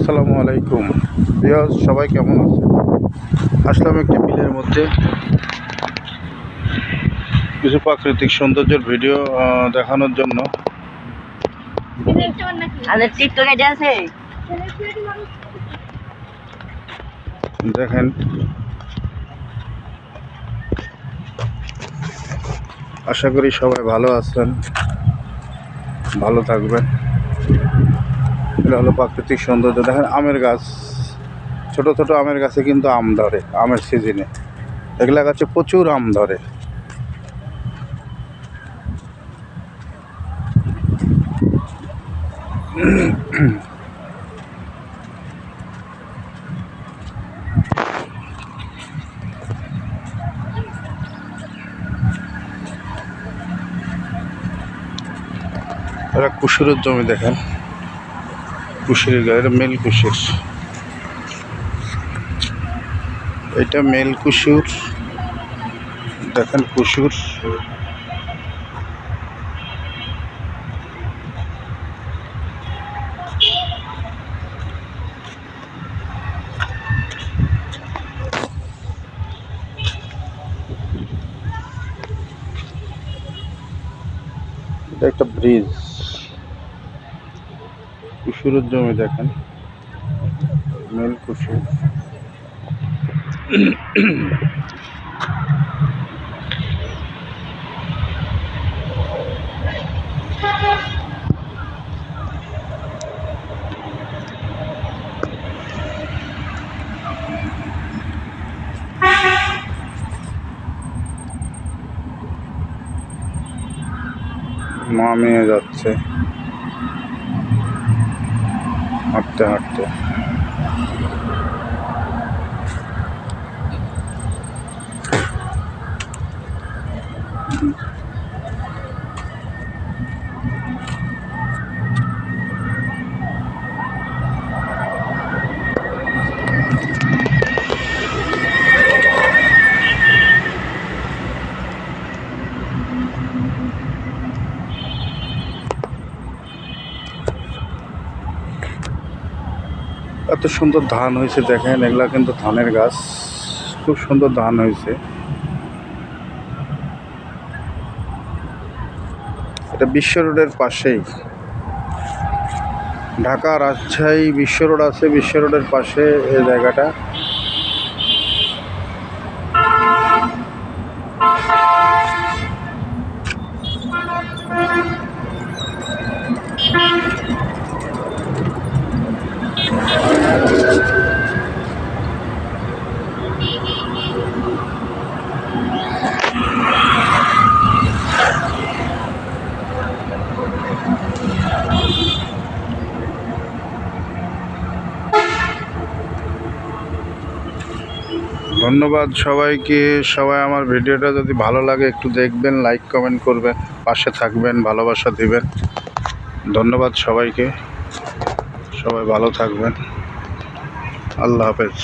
আসসালামু আলাইকুম ভিউয়ার্স, সবাই কেমন আছে? আসলাম একটি বিলের মধ্যে কিছু প্রাকৃতিক সৌন্দর্যের ভিডিও দেখানোর জন্য। দেখেন, আশা করি সবাই ভালো আছেন, ভালো থাকবেন। এটা হলো প্রাকৃতিক সৌন্দর্য। দেখেন আমের গাছ, ছোট ছোট আমের গাছে কিন্তু আম ধরে আমের সিজনে। এগুলা গাছে প্রচুর আম ধরে। এটা কুশুরের জমি। দেখেন কুশুরের গাছ, এটা মেল কুশুর, এটা মেল কুশুর। দেখেন কুশুর, এটা একটা ব্রিজ। কুশুরের জমি দেখেন, মেল কুশুর। মা মেয়ে যাচ্ছে হাঁটতে হাঁটতে। এত সুন্দর ধান হয়েছে দেখেন, এগুলা কিন্তু ধানের গাছ। খুব সুন্দর ধান হয়েছে। এটা বিশ্ব রোডের পাশেই, ঢাকা রাজশাহী বিশ্ব রোড আছে, বিশ্ব রোডের পাশে এই জায়গাটা। ধন্যবাদ সবাইকে। সবাই আমার ভিডিওটা যদি ভালো লাগে একটু দেখবেন, লাইক কমেন্ট করবেন, পাশে থাকবেন, ভালোবাসা দিবেন। ধন্যবাদ সবাইকে। সবাই ভালো থাকবেন। আল্লাহ হাফেজ।